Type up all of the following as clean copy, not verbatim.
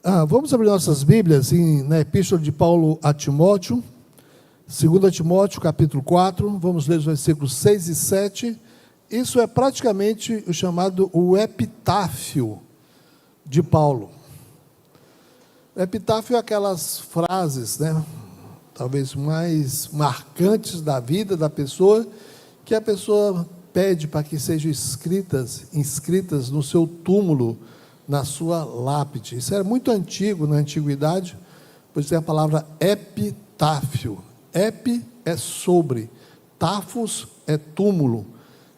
Vamos abrir nossas Bíblias na Epístola de Paulo a Timóteo, 2 Timóteo, capítulo 4, vamos ler os versículos 6 e 7. Isso é praticamente o chamado o epitáfio de Paulo. O epitáfio é aquelas frases, talvez mais marcantes da vida da pessoa, que a pessoa pede para que sejam inscritas no seu túmulo, na sua lápide. Isso era muito antigo, na antiguidade, pois tem a palavra epitáfio. Epi é sobre, tafos é túmulo.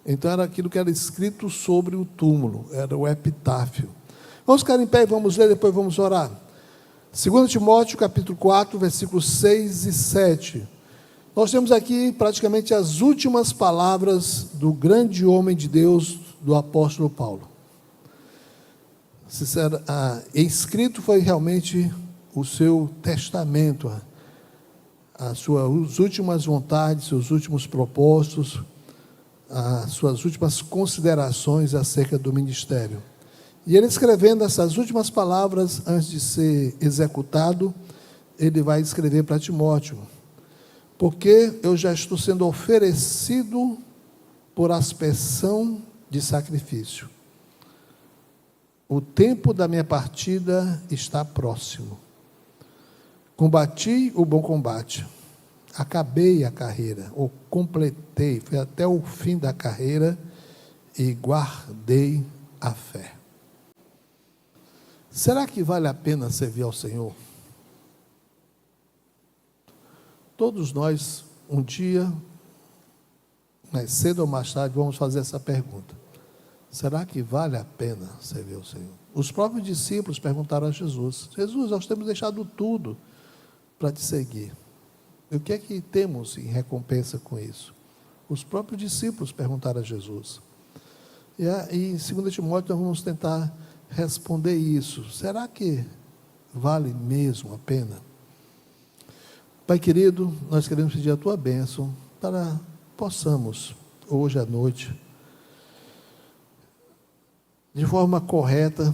Então era aquilo que era escrito sobre o túmulo, era o epitáfio. Vamos ficar em pé e vamos ler, depois vamos orar. 2 Timóteo, capítulo 4, versículos 6 e 7. Nós temos aqui praticamente as últimas palavras do grande homem de Deus, do apóstolo Paulo. Escrito foi realmente o seu testamento, as suas últimas vontades, seus últimos propósitos, as suas últimas considerações acerca do ministério. E ele escrevendo essas últimas palavras, antes de ser executado, ele vai escrever para Timóteo: porque eu já estou sendo oferecido por aspersão de sacrifício. O tempo da minha partida está próximo. Combati o bom combate, acabei a carreira, ou completei, fui até o fim da carreira e guardei a fé. Será que vale a pena servir ao Senhor? Todos nós, um dia, mais cedo ou mais tarde, vamos fazer essa pergunta. Será que vale a pena servir ao Senhor? Os próprios discípulos perguntaram a Jesus: Jesus, nós temos deixado tudo para te seguir. E o que é que temos em recompensa com isso? Os próprios discípulos perguntaram a Jesus. E em 2 Timóteo nós vamos tentar responder isso. Será que vale mesmo a pena? Pai querido, nós queremos pedir a tua bênção para possamos, hoje à noite, de forma correta,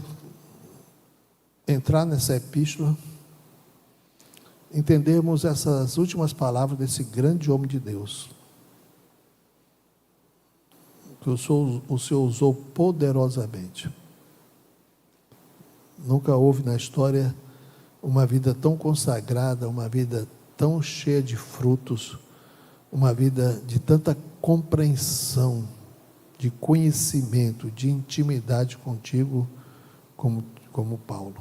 entrar nessa epístola, entendermos essas últimas palavras desse grande homem de Deus, que o Senhor usou poderosamente. Nunca houve na história uma vida tão consagrada, uma vida tão cheia de frutos, uma vida de tanta compreensão, de conhecimento, de intimidade contigo, como Paulo.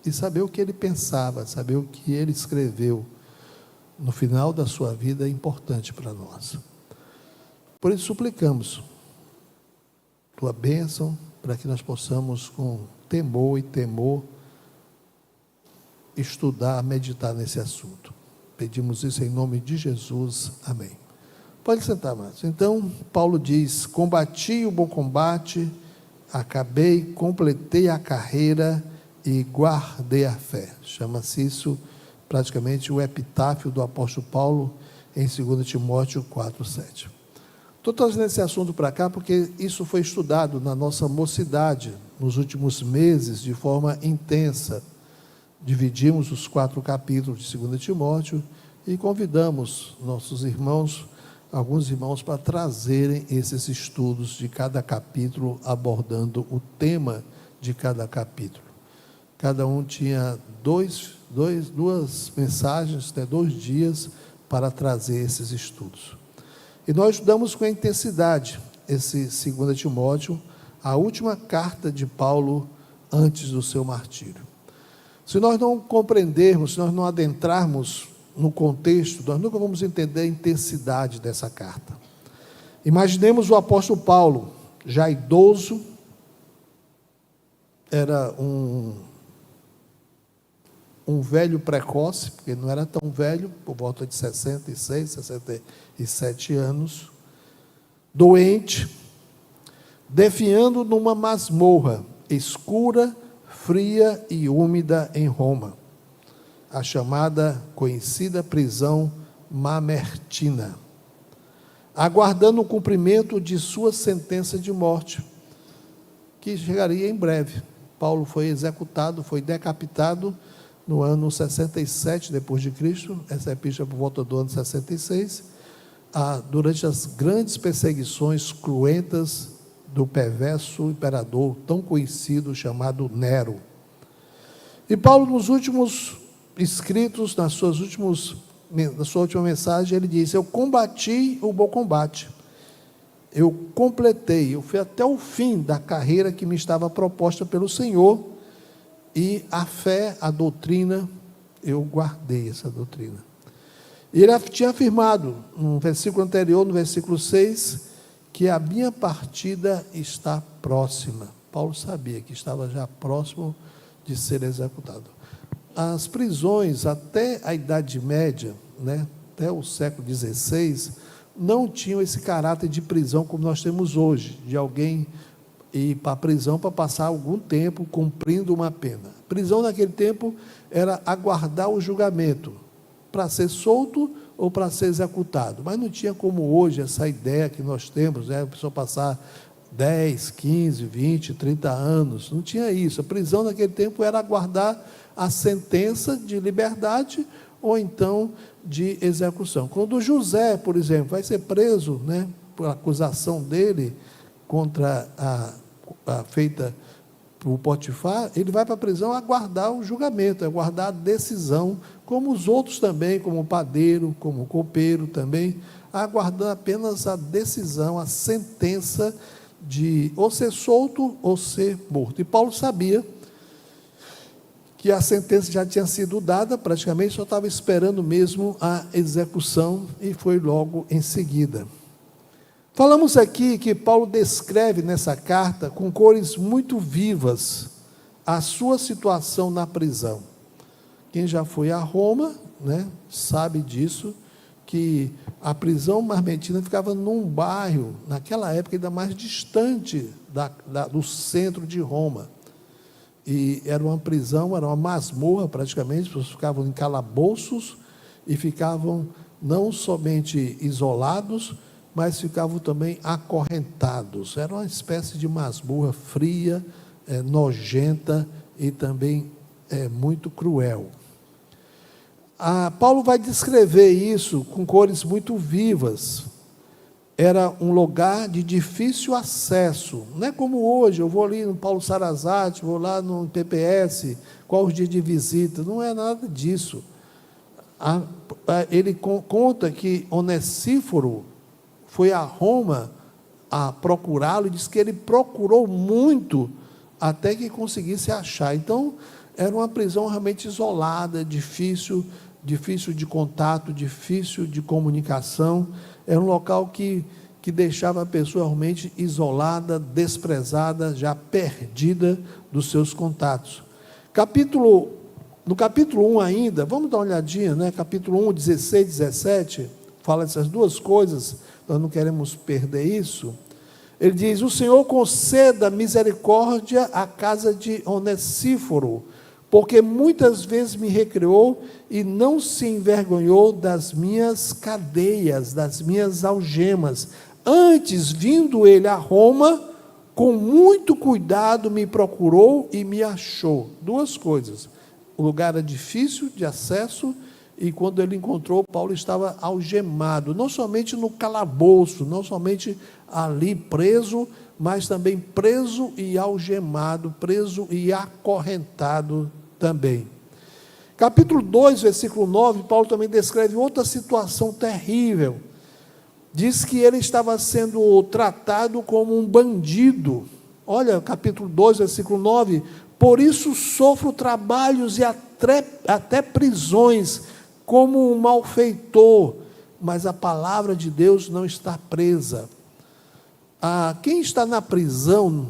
E saber o que ele pensava, saber o que ele escreveu no final da sua vida é importante para nós. Por isso suplicamos tua bênção, para que nós possamos com temor e temor estudar, meditar nesse assunto. Pedimos isso em nome de Jesus. Amém. Pode sentar, Márcio. Então, Paulo diz: combati o bom combate, acabei, completei a carreira e guardei a fé. Chama-se isso praticamente o epitáfio do apóstolo Paulo em 2 Timóteo 4:7. Estou trazendo esse assunto para cá porque isso foi estudado na nossa mocidade nos últimos meses de forma intensa. Dividimos os 4 capítulos de 2 Timóteo e convidamos nossos irmãos, alguns irmãos, para trazerem esses estudos de cada capítulo, abordando o tema de cada capítulo. Cada um tinha duas mensagens, 2 dias para trazer esses estudos. E nós estudamos com intensidade esse 2 Timóteo, a última carta de Paulo antes do seu martírio. Se nós não compreendermos, se nós não adentrarmos no contexto, nós nunca vamos entender a intensidade dessa carta. Imaginemos o apóstolo Paulo, já idoso, era um velho precoce, porque não era tão velho, por volta de 66, 67 anos, doente, definhando numa masmorra escura, fria e úmida em Roma, a chamada, conhecida prisão Mamertina, aguardando o cumprimento de sua sentença de morte, que chegaria em breve. Paulo foi executado, foi decapitado no ano 67 depois de Cristo, essa epístola por volta do ano 66, durante as grandes perseguições cruentas do perverso imperador tão conhecido chamado Nero. E Paulo, nos últimos escritos, na sua última mensagem, ele diz: eu combati o bom combate, eu completei, eu fui até o fim da carreira que me estava proposta pelo Senhor, e a fé, a doutrina, eu guardei essa doutrina. E ele tinha afirmado, no versículo anterior, no versículo 6, que a minha partida está próxima. Paulo sabia que estava já próximo de ser executado. As prisões, até a Idade Média, né, até o século XVI, não tinham esse caráter de prisão como nós temos hoje, de alguém ir para a prisão para passar algum tempo cumprindo uma pena. Prisão naquele tempo era aguardar o julgamento, para ser solto ou para ser executado. Mas não tinha como hoje essa ideia que nós temos, né, a pessoa passar 10, 15, 20, 30 anos, não tinha isso. A prisão naquele tempo era aguardar a sentença de liberdade ou então de execução. Quando José, por exemplo, vai ser preso, né, por acusação dele contra feita por Potifar, ele vai para a prisão aguardar o julgamento, aguardar a decisão, como os outros também, como o padeiro, como o copeiro também, aguardando apenas a decisão, a sentença de ou ser solto ou ser morto. E Paulo sabia que a sentença já tinha sido dada, praticamente só estava esperando mesmo a execução, e foi logo em seguida. Falamos aqui que Paulo descreve nessa carta, com cores muito vivas, a sua situação na prisão. Quem já foi a Roma, né, sabe disso, que a prisão marmentina ficava num bairro, naquela época ainda mais distante do centro de Roma. E era uma prisão, era uma masmorra praticamente, as pessoas ficavam em calabouços e ficavam não somente isolados, mas ficavam também acorrentados. Era uma espécie de masmorra fria, nojenta e também muito cruel. Paulo vai descrever isso com cores muito vivas. Era um lugar de difícil acesso, não é como hoje, eu vou ali no Paulo Sarazate, vou lá no PPS, qual os dias de visita, não é nada disso. Ele conta que Onesíforo foi a Roma a procurá-lo, e diz que ele procurou muito até que conseguisse achar. Então, era uma prisão realmente isolada, difícil de contato, difícil de comunicação. Era um local que deixava a pessoa realmente isolada, desprezada, já perdida dos seus contatos. No capítulo 1 ainda, vamos dar uma olhadinha, né? Capítulo 1, 16, 17, fala essas duas coisas, nós não queremos perder isso. Ele diz: o Senhor conceda misericórdia à casa de Onesíforo, porque muitas vezes me recriou e não se envergonhou das minhas cadeias, das minhas algemas. Antes, vindo ele a Roma, com muito cuidado me procurou e me achou. Duas coisas: o lugar era difícil de acesso, e quando ele encontrou, Paulo estava algemado, não somente no calabouço, não somente ali preso, mas também preso e algemado, preso e acorrentado também. Capítulo 2, versículo 9, Paulo também descreve outra situação terrível. Diz que ele estava sendo tratado como um bandido. Olha, capítulo 2, versículo 9: por isso sofro trabalhos e até prisões, como um malfeitor, mas a palavra de Deus não está presa. Quem está na prisão,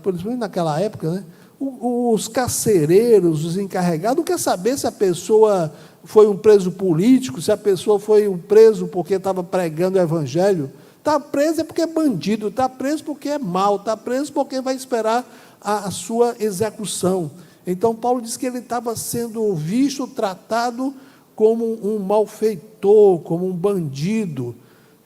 principalmente naquela época, né? Os carcereiros, os encarregados, não quer saber se a pessoa foi um preso político, se a pessoa foi um preso porque estava pregando o evangelho. Está preso é porque é bandido, está preso porque é mau, está preso porque vai esperar a sua execução. Então, Paulo diz que ele estava sendo visto, tratado como um malfeitor, como um bandido.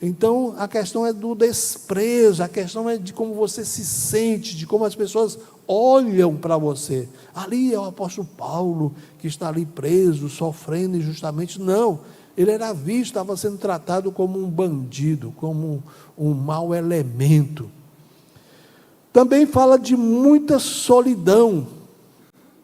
Então, a questão é do desprezo, a questão é de como você se sente, de como as pessoas olham para você. Ali é o apóstolo Paulo, que está ali preso, sofrendo injustamente. Não, ele era visto, estava sendo tratado como um bandido, como um mau elemento. Também fala de muita solidão,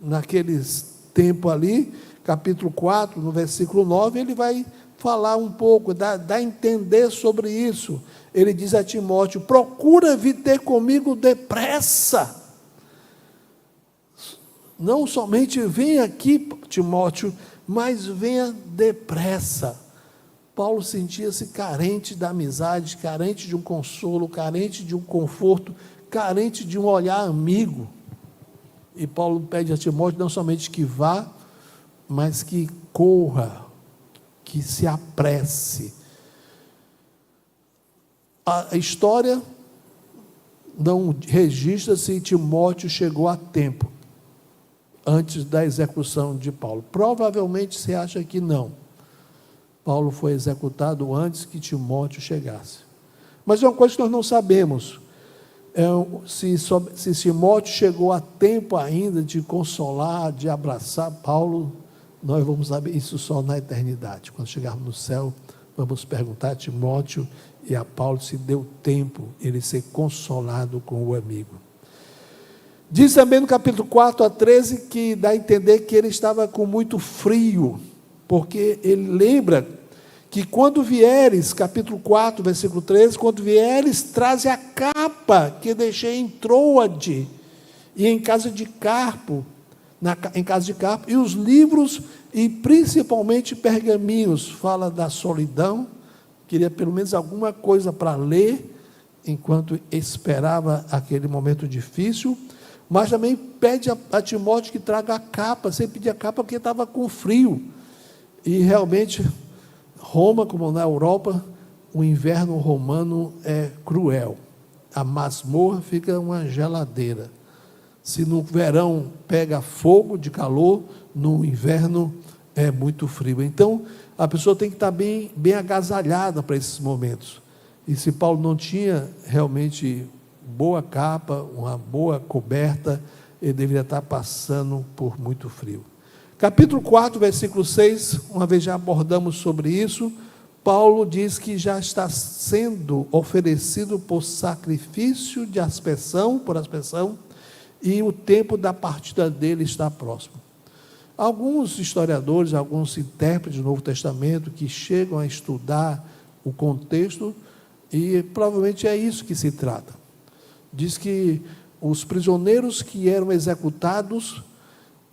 naqueles tempos ali, capítulo 4, no versículo 9, ele vai falar um pouco, dá a entender sobre isso. Ele diz a Timóteo: procura vir ter comigo depressa. Não somente venha aqui, Timóteo, mas venha depressa. Paulo sentia-se carente da amizade, carente de um consolo, carente de um conforto, carente de um olhar amigo. E Paulo pede a Timóteo não somente que vá, mas que corra, que se apresse. A história não registra se Timóteo chegou a tempo, antes da execução de Paulo. Provavelmente se acha que não. Paulo foi executado antes que Timóteo chegasse. Mas é uma coisa que nós não sabemos. Se Timóteo chegou a tempo ainda de consolar, de abraçar Paulo, nós vamos saber isso só na eternidade. Quando chegarmos no céu, vamos perguntar a Timóteo e a Paulo se deu tempo ele ser consolado com o amigo. Diz também no capítulo 4 a 13 que dá a entender que ele estava com muito frio, porque ele lembra que quando vieres, capítulo 4, versículo 13, quando vieres, traze a capa que deixei em Troade e em casa de Carpo, em casa de Carpo, e os livros e principalmente pergaminhos. Fala da solidão, queria pelo menos alguma coisa para ler, enquanto esperava aquele momento difícil, mas também pede a Timóteo que traga a capa. Sempre pedia a capa porque estava com frio, e realmente Roma, como na Europa, o inverno romano é cruel. A masmorra fica uma geladeira. Se no verão pega fogo de calor, no inverno é muito frio. Então, a pessoa tem que estar bem agasalhada para esses momentos. E se Paulo não tinha realmente boa capa, uma boa coberta, ele deveria estar passando por muito frio. Capítulo 4, versículo 6, uma vez já abordamos sobre isso, Paulo diz que já está sendo oferecido por sacrifício de aspersão, por aspersão, e o tempo da partida dele está próximo. Alguns historiadores, alguns intérpretes do Novo Testamento que chegam a estudar o contexto, e provavelmente é isso que se trata. Diz que os prisioneiros que eram executados,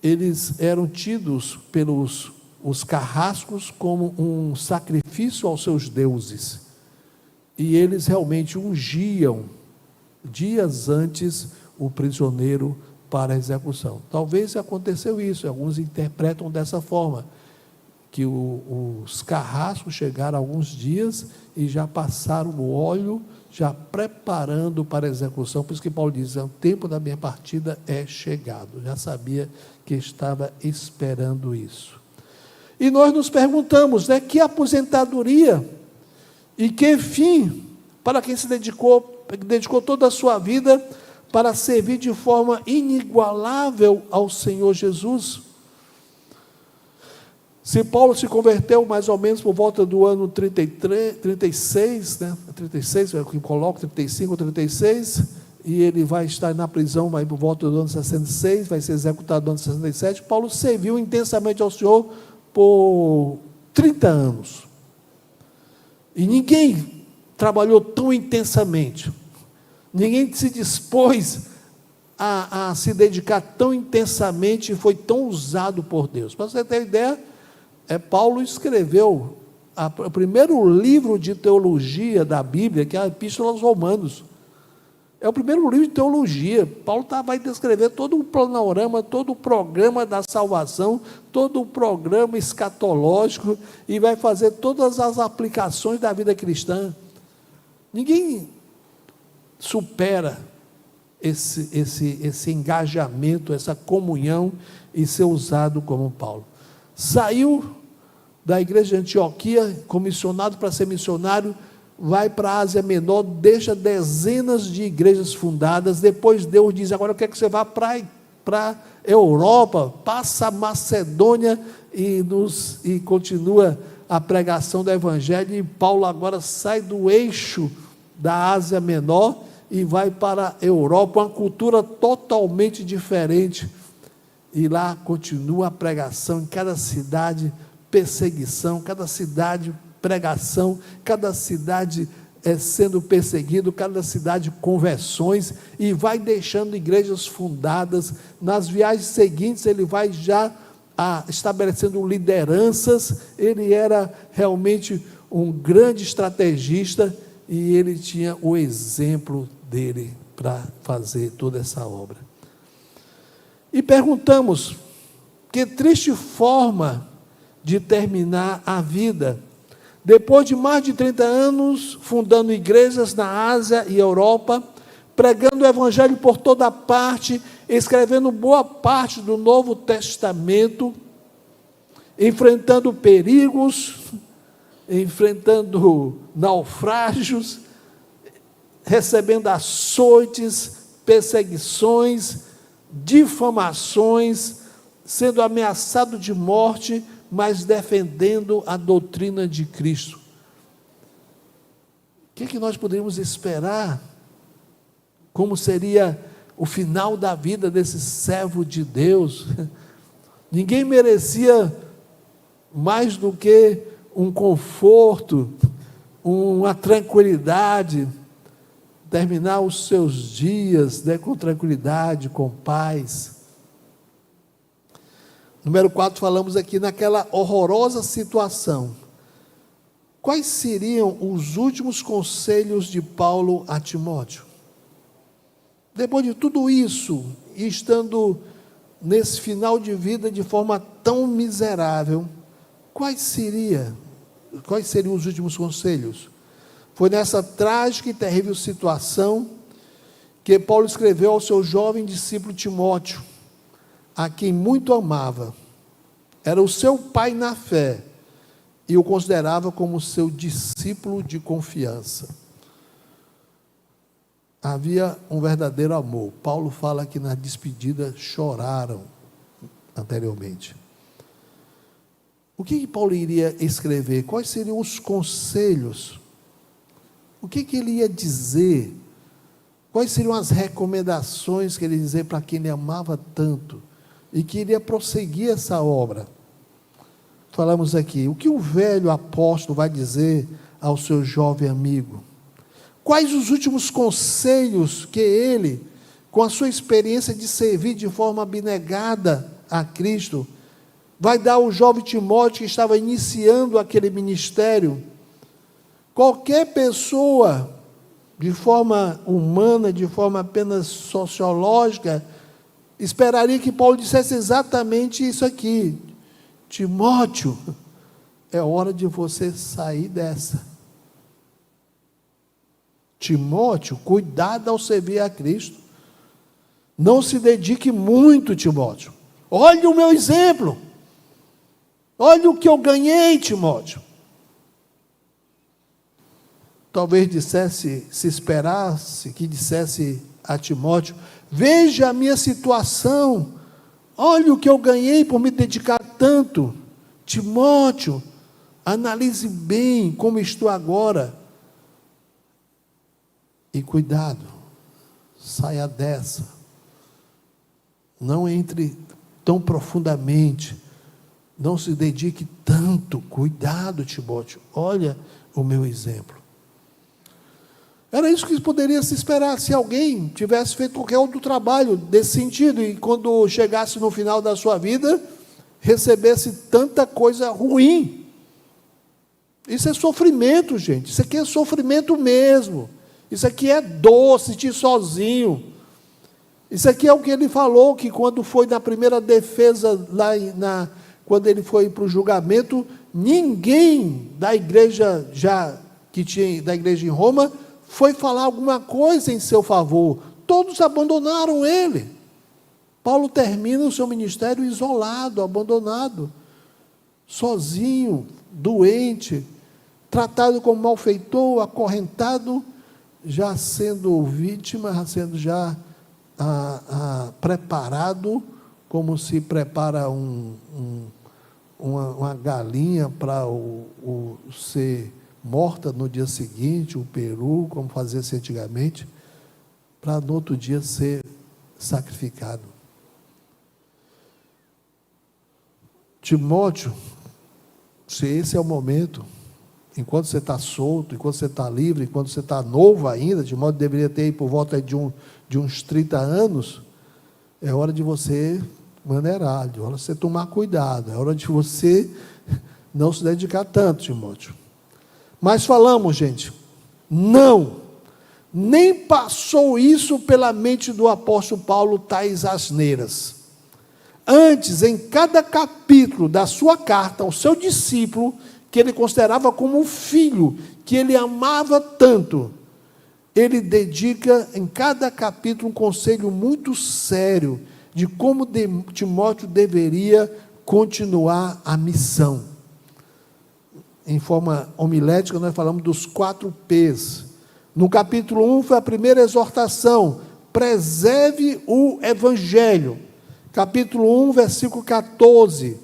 eles eram tidos pelos os carrascos como um sacrifício aos seus deuses, e eles realmente ungiam dias antes o prisioneiro para a execução. Talvez aconteceu isso, alguns interpretam dessa forma, que os carrascos chegaram alguns dias e já passaram o óleo, já preparando para a execução. Por isso que Paulo diz: o tempo da minha partida é chegado. Já sabia que estava esperando isso. E nós nos perguntamos, que aposentadoria e que fim para quem se dedicou toda a sua vida para servir de forma inigualável ao Senhor Jesus. Se Paulo se converteu mais ou menos por volta do ano 36, 36, é o que coloca, 35 ou 36, e ele vai estar na prisão vai por volta do ano 66, vai ser executado no ano 67, Paulo serviu intensamente ao Senhor por 30 anos. E ninguém trabalhou tão intensamente, ninguém se dispôs a se dedicar tão intensamente e foi tão usado por Deus. Para você ter ideia, Paulo escreveu o primeiro livro de teologia da Bíblia, que é a Epístola aos Romanos. É o primeiro livro de teologia. Paulo vai descrever todo o panorama, todo o programa da salvação, todo o programa escatológico, e vai fazer todas as aplicações da vida cristã. Ninguém supera esse engajamento, essa comunhão, e ser usado como Paulo. Saiu da igreja de Antioquia, comissionado para ser missionário, vai para a Ásia Menor, deixa dezenas de igrejas fundadas. Depois Deus diz: agora eu quero que você vá para a Europa, passa a Macedônia e continua a pregação do Evangelho. E Paulo agora sai do eixo da Ásia Menor e vai para a Europa, uma cultura totalmente diferente. E lá continua a pregação, em cada cidade perseguição, cada cidade pregação, cada cidade sendo perseguido, cada cidade conversões, e vai deixando igrejas fundadas. Nas viagens seguintes ele vai já estabelecendo lideranças. Ele era realmente um grande estrategista, e ele tinha o exemplo dele para fazer toda essa obra. E perguntamos: que triste forma de terminar a vida, depois de mais de 30 anos, fundando igrejas na Ásia e Europa, pregando o Evangelho por toda parte, escrevendo boa parte do Novo Testamento, enfrentando perigos, enfrentando naufrágios, recebendo açoites, perseguições, difamações, sendo ameaçado de morte, mas defendendo a doutrina de Cristo. O que nós poderíamos esperar? Como seria o final da vida desse servo de Deus? Ninguém merecia mais do que um conforto, uma tranquilidade, terminar os seus dias, né, com tranquilidade, com paz. Número 4, falamos aqui naquela horrorosa situação. Quais seriam os últimos conselhos de Paulo a Timóteo? Depois de tudo isso, e estando nesse final de vida de forma tão miserável, quais seriam os últimos conselhos? Foi nessa trágica e terrível situação que Paulo escreveu ao seu jovem discípulo Timóteo, a quem muito amava. Era o seu pai na fé e o considerava como seu discípulo de confiança. Havia um verdadeiro amor. Paulo fala que na despedida choraram anteriormente. O que Paulo iria escrever? Quais seriam os conselhos? O que ele ia dizer? Quais seriam as recomendações que ele ia dizer para quem ele amava tanto e que iria prosseguir essa obra? Falamos aqui, o que o velho apóstolo vai dizer ao seu jovem amigo? Quais os últimos conselhos que ele, com a sua experiência de servir de forma abnegada a Cristo, vai dar ao jovem Timóteo que estava iniciando aquele ministério? Qualquer pessoa, de forma humana, de forma apenas sociológica, esperaria que Paulo dissesse exatamente isso aqui: Timóteo, é hora de você sair dessa. Timóteo, cuidado ao servir a Cristo. Não se dedique muito, Timóteo. Olha o meu exemplo. Olha o que eu ganhei, Timóteo. Talvez dissesse, se esperasse que dissesse a Timóteo: veja a minha situação, olha o que eu ganhei por me dedicar tanto. Timóteo, analise bem como estou agora. E cuidado, saia dessa. Não entre tão profundamente. Não se dedique tanto. Cuidado, Timóteo. Olha o meu exemplo. Era isso que poderia se esperar, se alguém tivesse feito qualquer outro trabalho desse sentido, e quando chegasse no final da sua vida, recebesse tanta coisa ruim. Isso é sofrimento, gente. Isso aqui é sofrimento mesmo. Isso aqui é dor, sentir sozinho. Isso aqui é o que ele falou, que quando foi na primeira defesa, quando ele foi para o julgamento, ninguém da igreja da igreja em Roma foi falar alguma coisa em seu favor. Todos abandonaram ele. Paulo termina o seu ministério isolado, abandonado, sozinho, doente, tratado como malfeitor, acorrentado, já sendo vítima, já sendo preparado, como se prepara uma galinha para ser morta no dia seguinte, o peru, como fazia-se antigamente, para no outro dia ser sacrificado. Timóteo, se esse é o momento, enquanto você está solto, enquanto você está livre, enquanto você está novo ainda, Timóteo deveria ter por volta de uns 30 anos, é hora de você maneirar, é hora de você tomar cuidado, é hora de você não se dedicar tanto, Timóteo. Mas falamos, gente, não, nem passou isso pela mente do apóstolo Paulo, tais asneiras. Antes, em cada capítulo da sua carta ao seu discípulo, que ele considerava como um filho, que ele amava tanto, ele dedica em cada capítulo um conselho muito sério de como Timóteo deveria continuar a missão. Em forma homilética, nós falamos dos 4 P's. No capítulo 1 foi a primeira exortação: preserve o Evangelho. Capítulo 1, versículo 14.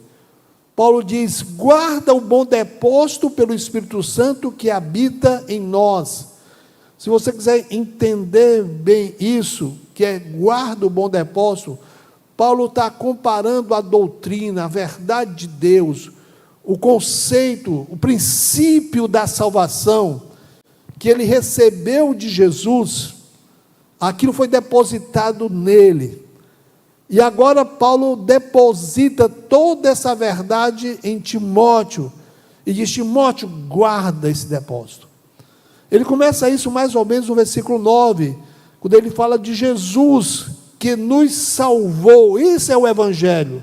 Paulo diz: guarda o bom depósito pelo Espírito Santo que habita em nós. Se você quiser entender bem isso, que é guarda o bom depósito, Paulo está comparando a doutrina, a verdade de Deus, o conceito, o princípio da salvação, que ele recebeu de Jesus, aquilo foi depositado nele. E agora Paulo deposita toda essa verdade em Timóteo, e diz: Timóteo, guarda esse depósito. Ele começa isso mais ou menos no versículo 9, quando ele fala de Jesus, que nos salvou. Isso é o Evangelho,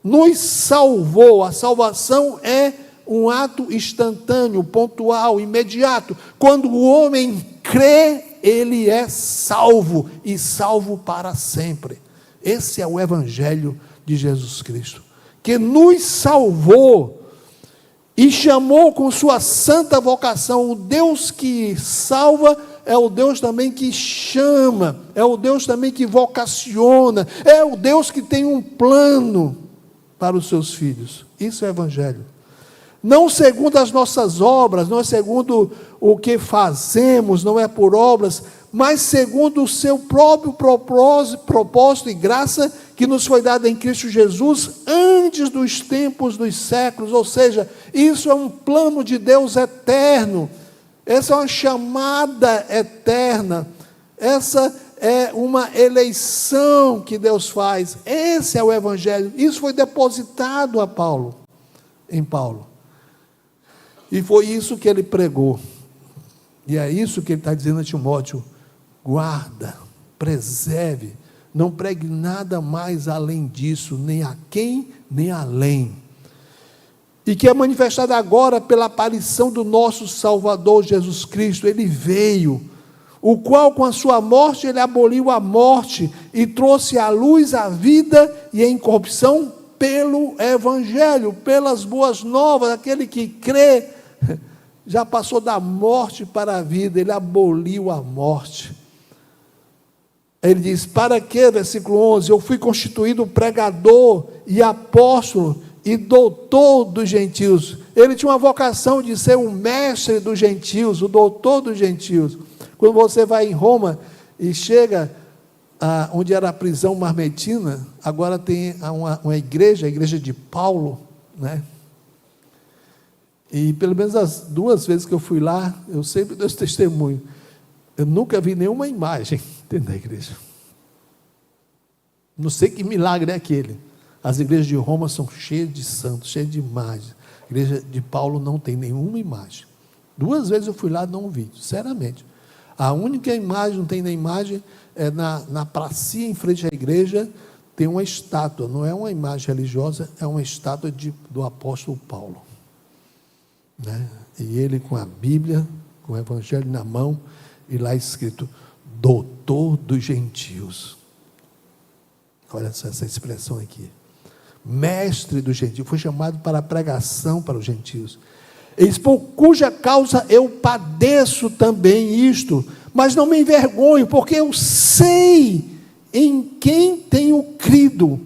nos salvou. A salvação é um ato instantâneo, pontual, imediato. Quando o homem crê, ele é salvo, e salvo para sempre. Esse é o Evangelho de Jesus Cristo, que nos salvou e chamou com sua santa vocação. O Deus que salva é o Deus também que chama, é o Deus também que vocaciona, é o Deus que tem um plano para os seus filhos. Isso é o Evangelho. Não segundo as nossas obras, não é segundo o que fazemos, não é por obras, mas segundo o seu próprio propósito e graça que nos foi dada em Cristo Jesus antes dos tempos dos séculos. Ou seja, isso é um plano de Deus eterno, essa é uma chamada eterna, essa é uma eleição que Deus faz. Esse é o Evangelho. Isso foi depositado em Paulo, e foi isso que ele pregou, e é isso que ele está dizendo a Timóteo: guarda, preserve, não pregue nada mais além disso, nem aquém, nem além. E que é manifestado agora pela aparição do nosso Salvador Jesus Cristo. Ele veio, o qual com a sua morte, ele aboliu a morte, e trouxe à luz a vida e a incorrupção pelo Evangelho, pelas boas novas. Aquele que crê, já passou da morte para a vida, ele aboliu a morte. Ele diz: para que, versículo 11, eu fui constituído pregador e apóstolo e doutor dos gentios. Ele tinha uma vocação de ser o mestre dos gentios, o doutor dos gentios. Quando você vai em Roma e chega onde era a prisão marmetina, agora tem uma igreja, a igreja de Paulo, né? E pelo menos as 2 vezes que eu fui lá, eu sempre dou esse testemunho. Eu nunca vi nenhuma imagem dentro da igreja. Não sei que milagre é aquele. As igrejas de Roma são cheias de santos, cheias de imagens. A igreja de Paulo não tem nenhuma imagem. 2 vezes eu fui lá e não vi, sinceramente. A única imagem, não tem nem imagem, é na pracinha em frente à igreja, tem uma estátua. Não é uma imagem religiosa, é uma estátua do apóstolo Paulo, né? E ele com a Bíblia, com o Evangelho na mão, e lá escrito: doutor dos gentios. Olha só essa expressão aqui: mestre dos gentios. Foi chamado para a pregação para os gentios. Ele diz: por cuja causa eu padeço também isto, mas não me envergonho, porque eu sei em quem tenho crido,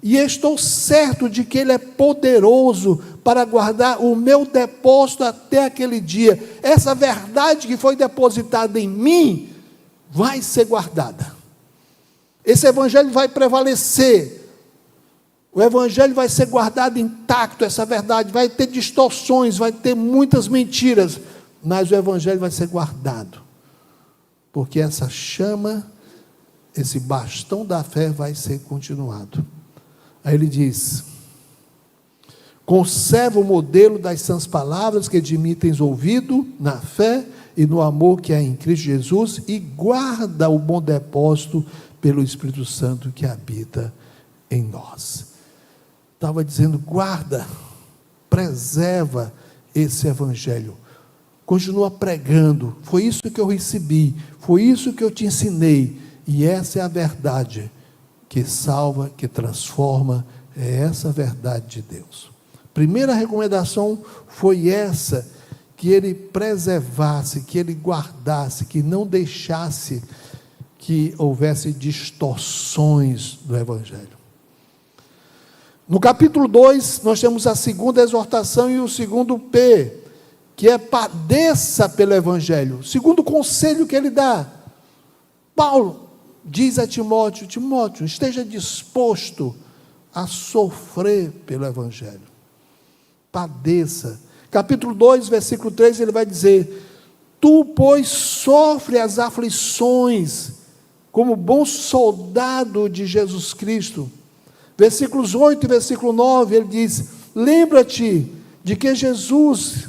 e estou certo de que Ele é poderoso para guardar o meu depósito até aquele dia. Essa verdade que foi depositada em mim vai ser guardada. Esse evangelho vai prevalecer. O evangelho vai ser guardado intacto, essa verdade. Vai ter distorções, vai ter muitas mentiras, mas o evangelho vai ser guardado. Porque essa chama, esse bastão da fé vai ser continuado. Aí ele diz: conserva o modelo das sãs palavras que de mim tens ouvido, na fé e no amor que há em Cristo Jesus, e guarda o bom depósito pelo Espírito Santo que habita em nós. Estava dizendo: guarda, preserva esse evangelho, continua pregando. Foi isso que eu recebi, foi isso que eu te ensinei, e essa é a verdade que salva, que transforma. É essa a verdade de Deus. Primeira recomendação foi essa, que ele preservasse, que ele guardasse, que não deixasse que houvesse distorções do evangelho. No capítulo 2, nós temos a segunda exortação e o segundo P, que é padeça pelo evangelho. O segundo conselho que ele dá: Paulo diz a Timóteo: Timóteo, esteja disposto a sofrer pelo evangelho. Padeça. Capítulo 2, versículo 3, ele vai dizer: tu, pois, sofre as aflições como bom soldado de Jesus Cristo. Versículos 8 e versículo 9, ele diz: lembra-te de que Jesus,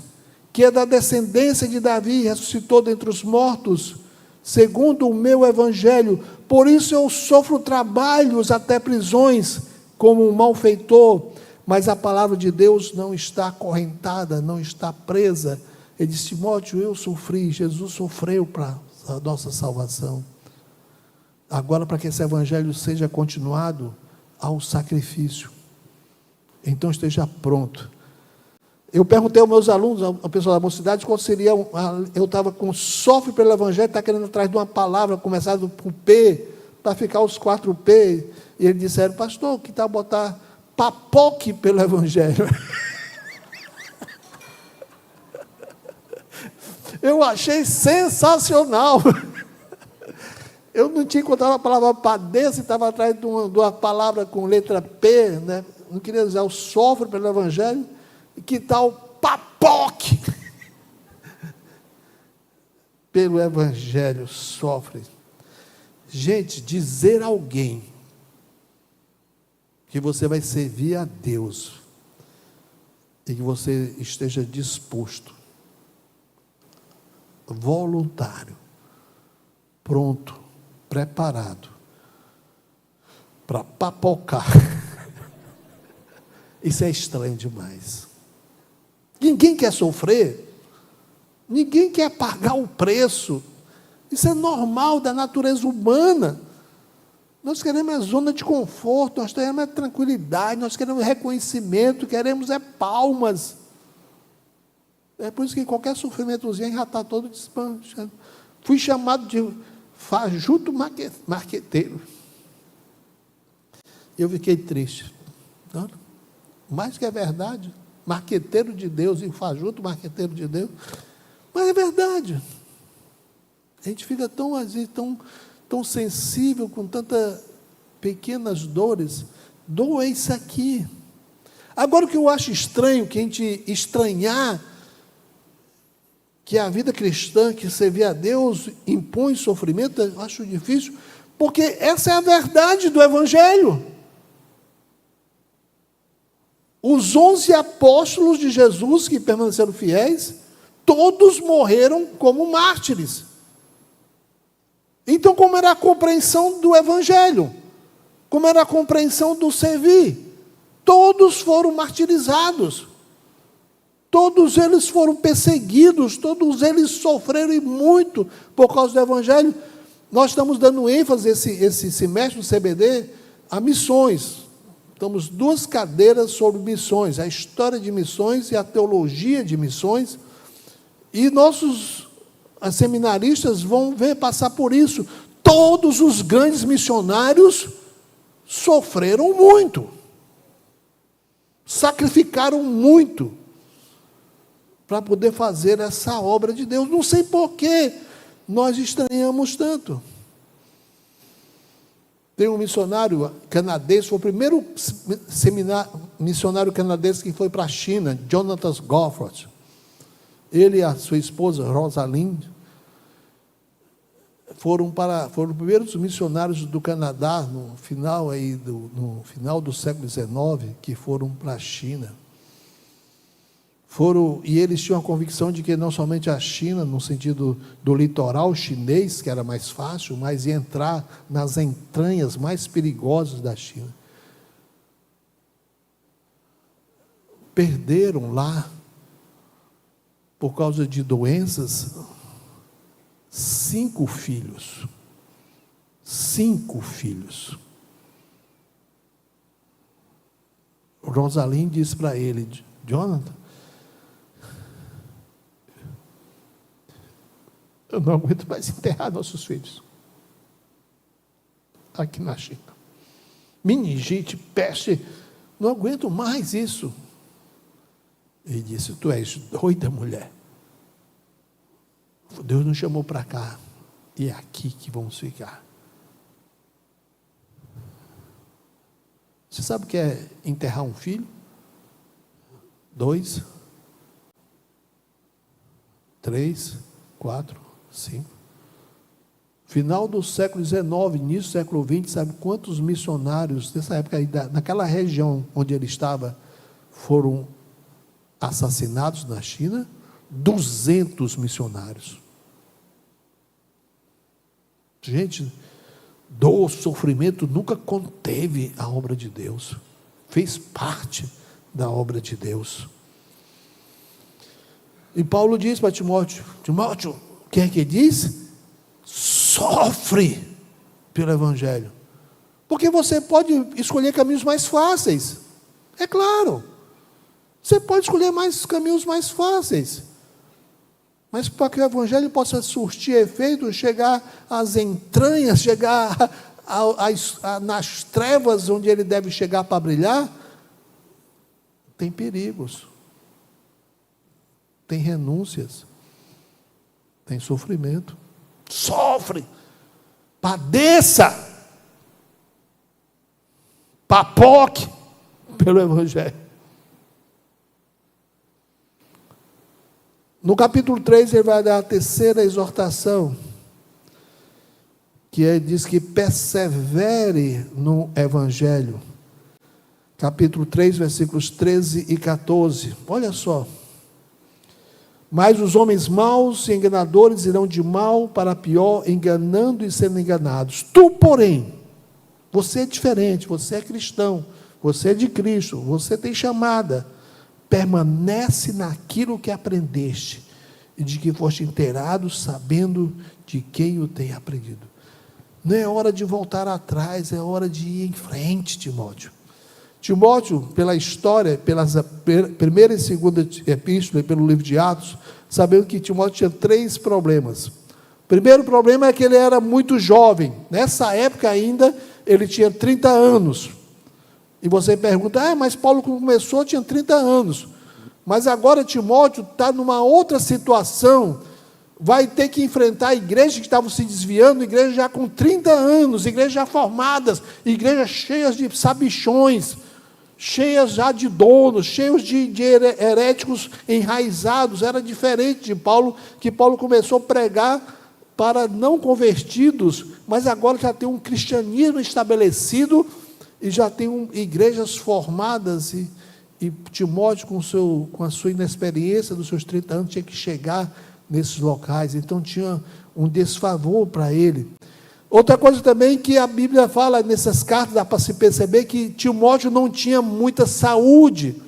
que é da descendência de Davi, ressuscitou dentre os mortos, segundo o meu evangelho. Por isso eu sofro trabalhos, até prisões, como um malfeitor, mas a palavra de Deus não está acorrentada, não está presa. Ele disse: Timóteo, eu sofri, Jesus sofreu para a nossa salvação. Agora, para que esse evangelho seja continuado, há um sacrifício. Então esteja pronto. Eu perguntei aos meus alunos, ao pessoal da mocidade, qual seria, eu estava com sofre pelo evangelho, está querendo atrás de uma palavra, começada por P, para ficar os 4 P, e eles disseram: pastor, que tal botar papoque pelo evangelho? Eu achei sensacional. Eu não tinha encontrado a palavra padeça, estava atrás de uma palavra com letra P, né? Não queria usar o sofre pelo evangelho. Que tal papoque? Pelo evangelho sofre. Gente, dizer a alguém que você vai servir a Deus e que você esteja disposto, voluntário, pronto, preparado para papocar, isso é estranho demais. Ninguém quer sofrer, ninguém quer pagar o preço. Isso é normal da natureza humana. Nós queremos a zona de conforto, nós queremos a tranquilidade, nós queremos reconhecimento, queremos palmas. É por isso que qualquer sofrimentozinho já está todo despanchado. Fui chamado de fajuto marqueteiro. Eu fiquei triste. Não, mais que é verdade, marqueteiro de Deus e fajuto marqueteiro de Deus, mas é verdade. A gente fica tão, às vezes, tão sensível, com tantas pequenas dores. Doa isso aqui. Agora, o que eu acho estranho, que a gente estranhar que a vida cristã, que servir a Deus, impõe sofrimento, eu acho difícil, porque essa é a verdade do evangelho. Os 11 apóstolos de Jesus, que permaneceram fiéis, todos morreram como mártires. Então, como era a compreensão do evangelho? Como era a compreensão do servir? Todos foram martirizados. Todos eles foram perseguidos, todos eles sofreram e muito por causa do evangelho. Nós estamos dando ênfase esse semestre do CBD a missões. Temos 2 cadeiras sobre missões, a história de missões e a teologia de missões, e nossos seminaristas vão passar por isso. Todos os grandes missionários sofreram muito, sacrificaram muito, para poder fazer essa obra de Deus. Não sei por que nós estranhamos tanto. Tem um missionário canadense, foi o primeiro missionário canadense que foi para a China, Jonathan Gofford. Ele e a sua esposa, Rosalind, foram os primeiros missionários do Canadá, no final do século XIX, que foram para a China. E eles tinham a convicção de que não somente a China, no sentido do litoral chinês, que era mais fácil, mas ia entrar nas entranhas mais perigosas da China. Perderam lá, por causa de doenças, 5 filhos. 5 filhos. Rosalind disse para ele: Jonathan, eu não aguento mais enterrar nossos filhos aqui na China. Meningite, peste, não aguento mais isso. Ele disse: tu és doida, mulher. Deus nos chamou para cá, e é aqui que vamos ficar. Você sabe o que é enterrar um filho? 2, 3, 4, 5. Final do século XIX, início do século XX, sabe quantos missionários nessa época, naquela região onde ele estava, foram assassinados na China? 200 missionários. Gente, dor, sofrimento nunca conteve a obra de Deus. Fez parte da obra de Deus. E Paulo diz para Timóteo: Timóteo, o que é que diz? Sofre pelo Evangelho. Porque você pode escolher caminhos mais fáceis. É claro. Você pode escolher caminhos mais fáceis. Mas para que o Evangelho possa surtir efeito, chegar às entranhas, chegar nas trevas onde ele deve chegar para brilhar, tem perigos, tem renúncias, tem sofrimento. Sofre, padeça, papoque pelo Evangelho. No capítulo 3, ele vai dar a terceira exortação, que diz que persevere no Evangelho. Capítulo 3, versículos 13 e 14. Olha só. Mas os homens maus e enganadores irão de mal para pior, enganando e sendo enganados. Tu, porém, você é diferente, você é cristão, você é de Cristo, você tem chamada. Permanece naquilo que aprendeste e de que foste inteirado, sabendo de quem o tem aprendido. Não é hora de voltar atrás, é hora de ir em frente, Timóteo. Timóteo, pela história, pelas primeira e segunda epístola e pelo livro de Atos, sabendo que Timóteo tinha 3 problemas. O primeiro problema é que ele era muito jovem. Nessa época ainda, ele tinha 30 anos. E você pergunta: mas Paulo começou, tinha 30 anos. Mas agora Timóteo está numa outra situação. Vai ter que enfrentar igrejas que estavam se desviando, igrejas já com 30 anos, igrejas já formadas, igrejas cheias de sabichões, cheias já de donos, cheios de heréticos enraizados. Era diferente de Paulo, que Paulo começou a pregar para não convertidos, mas agora já tem um cristianismo estabelecido, e já tem igrejas formadas, e Timóteo, com a sua inexperiência dos seus 30 anos, tinha que chegar nesses locais. Então tinha um desfavor para ele. Outra coisa também que a Bíblia fala nessas cartas, dá para se perceber que Timóteo não tinha muita saúde,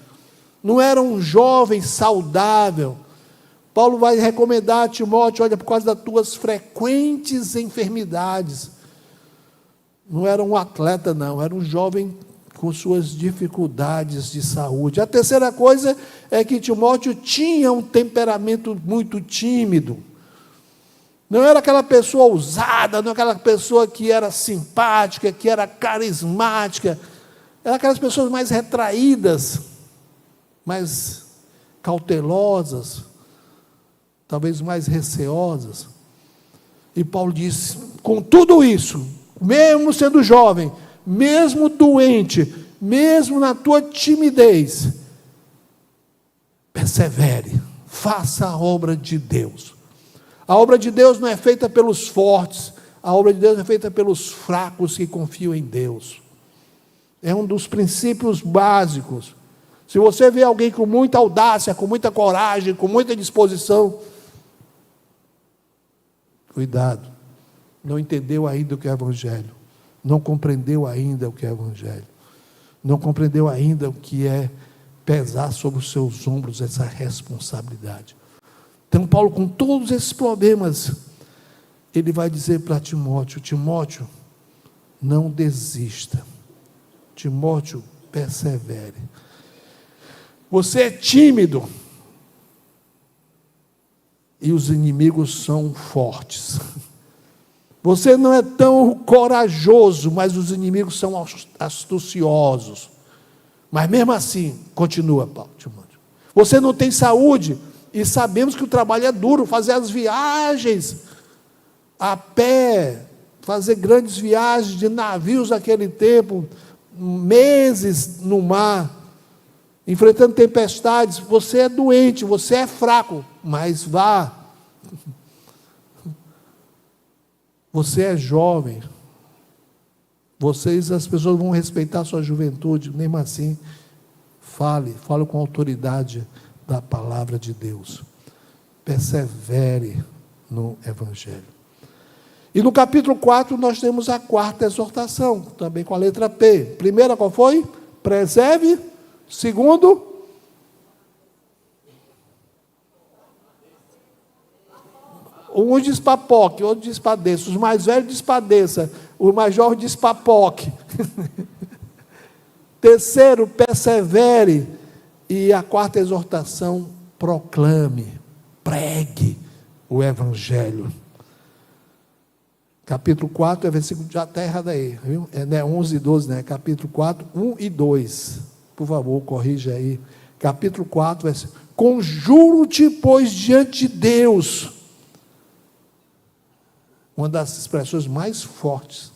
não era um jovem saudável. Paulo vai recomendar a Timóteo: olha, por causa das tuas frequentes enfermidades. Não era um atleta, não, era um jovem com suas dificuldades de saúde. A terceira coisa é que Timóteo tinha um temperamento muito tímido. Não era aquela pessoa ousada, não era aquela pessoa que era simpática, que era carismática. Era aquelas pessoas mais retraídas, mais cautelosas, talvez mais receosas. E Paulo disse, com tudo isso, mesmo sendo jovem, mesmo doente, mesmo na tua timidez, persevere, faça a obra de Deus. A obra de Deus não é feita pelos fortes, a obra de Deus é feita pelos fracos que confiam em Deus. É um dos princípios básicos. Se você vê alguém com muita audácia, com muita coragem, com muita disposição, cuidado, não entendeu ainda o que é Evangelho, não compreendeu ainda o que é Evangelho, não compreendeu ainda o que é pesar sobre os seus ombros essa responsabilidade. Então Paulo, com todos esses problemas, ele vai dizer para Timóteo, Timóteo, não desista, Timóteo, persevere. Você é tímido, e os inimigos são fortes. Você não é tão corajoso, mas os inimigos são astuciosos. Mas mesmo assim, continua, Paulo, Timóteo. Você não tem saúde, e sabemos que o trabalho é duro, fazer as viagens a pé, fazer grandes viagens de navios naquele tempo, meses no mar, enfrentando tempestades. Você é doente, você é fraco, mas vá. Você é jovem, as pessoas vão respeitar a sua juventude, mesmo assim, fale com autoridade da palavra de Deus, persevere no Evangelho. E no capítulo 4 nós temos a quarta exortação, também com a letra P. Primeira qual foi? Preserve. Segundo, um diz papoque, outro diz padeça. Os mais velhos diz padeça, o mais jovem diz papoque. Terceiro, persevere. E a quarta exortação, proclame, pregue o Evangelho. Capítulo 4, é versículo, já está errado aí, viu? É 11 e 12, né? Capítulo 4, 1 e 2. Por favor, corrija aí. Capítulo 4, versículo. Conjuro-te, pois, diante de Deus. Uma das expressões mais fortes.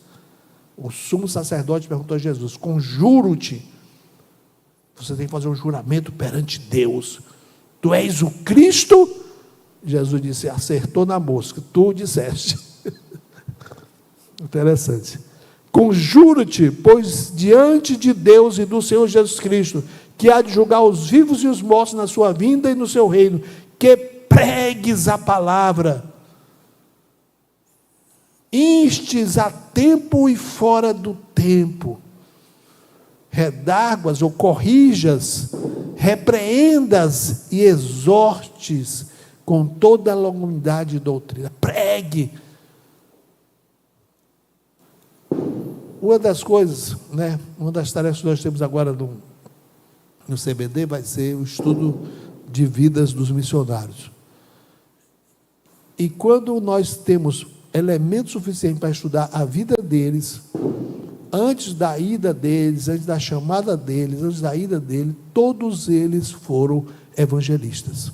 O sumo sacerdote perguntou a Jesus, conjuro-te. Você tem que fazer um juramento perante Deus. Tu és o Cristo? Jesus disse, acertou na mosca, tu disseste. Interessante. Conjuro-te, pois diante de Deus e do Senhor Jesus Cristo, que há de julgar os vivos e os mortos na sua vinda e no seu reino, que pregues a palavra, instes a tempo e fora do tempo, redarguas ou corrijas, repreendas e exortes com toda a longanimidade de doutrina. Pregue. Uma das coisas, né, uma das tarefas que nós temos agora no CBD vai ser o estudo de vidas dos missionários. E quando nós temos elementos suficientes para estudar a vida deles, antes da ida deles, antes da chamada deles, antes da ida dele, todos eles foram evangelistas.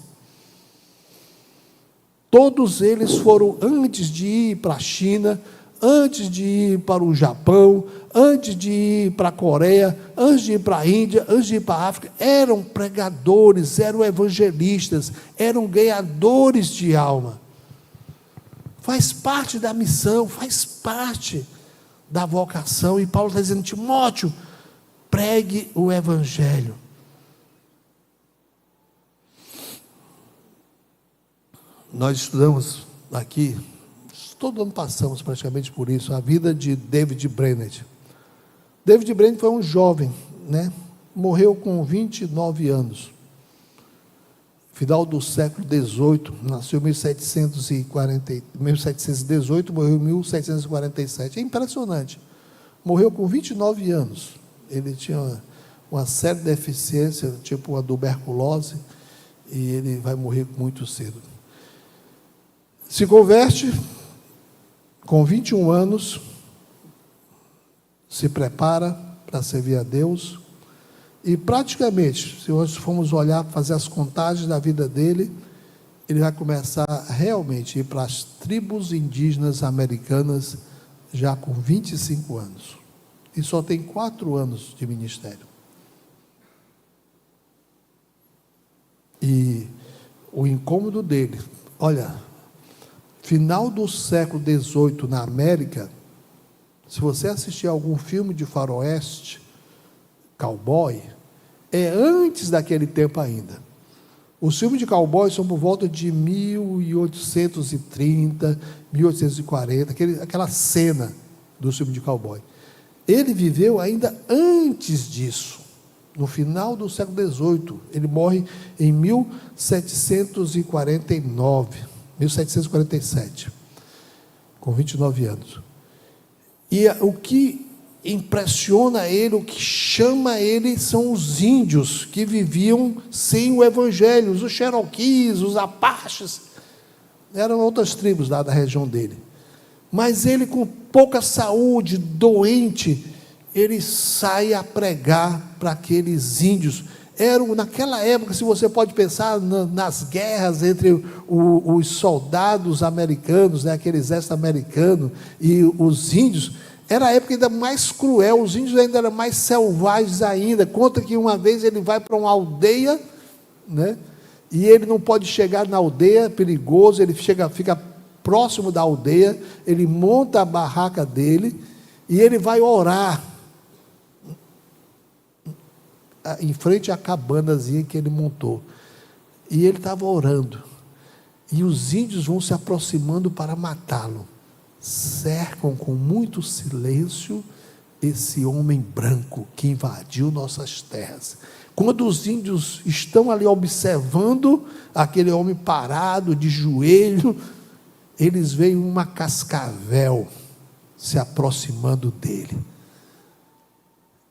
Todos eles foram, antes de ir para a China, antes de ir para o Japão, antes de ir para a Coreia, antes de ir para a Índia, antes de ir para a África, eram pregadores, eram evangelistas, eram ganhadores de alma. Faz parte da missão, faz parte da vocação. E Paulo está dizendo, Timóteo, pregue o Evangelho. Nós estudamos aqui, todo ano passamos praticamente por isso, a vida de David Brainerd. David Brainerd foi um jovem, né? Morreu com 29 anos. Final do século XVIII, nasceu em 1718, morreu em 1747. É impressionante. Morreu com 29 anos. Ele tinha uma série de deficiências, tipo a tuberculose, e ele vai morrer muito cedo. Se converte com 21 anos, se prepara para servir a Deus, e praticamente, se nós formos olhar, fazer as contagens da vida dele, ele vai começar realmente a ir para as tribos indígenas americanas já com 25 anos. E só tem 4 anos de ministério. E o incômodo dele, olha, final do século XVIII na América, se você assistir algum filme de faroeste, cowboy, é antes daquele tempo ainda. Os filmes de cowboy são por volta de 1830, 1840, aquela cena do filme de cowboy. Ele viveu ainda antes disso, no final do século XVIII. Ele morre em 1747, com 29 anos. E o que impressiona ele, o que chama ele, são os índios que viviam sem o evangelho, os Cherokees, os Apaches, eram outras tribos lá da região dele. Mas ele, com pouca saúde, doente, ele sai a pregar para aqueles índios. Naquela época, se você pode pensar nas guerras entre os soldados americanos, né, aquele exército americano e os índios, era a época ainda mais cruel, os índios ainda eram mais selvagens ainda. Conta que uma vez ele vai para uma aldeia, né, e ele não pode chegar na aldeia, é perigoso, ele fica próximo da aldeia, ele monta a barraca dele, e ele vai orar em frente à cabanazinha que ele montou. E ele estava orando, e os índios vão se aproximando para matá-lo. Cercam com muito silêncio esse homem branco que invadiu nossas terras. Quando os índios estão ali observando aquele homem parado, de joelho, eles veem uma cascavel se aproximando dele.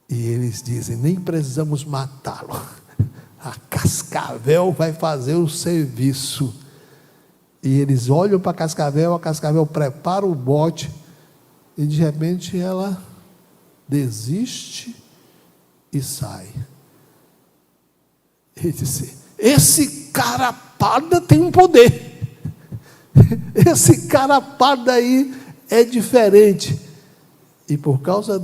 E eles dizem: nem precisamos matá-lo, a cascavel vai fazer o serviço. E eles olham para a cascavel prepara o bote, e de repente ela desiste e sai. Ele disse: esse carapada tem um poder, esse carapada aí é diferente. E por causa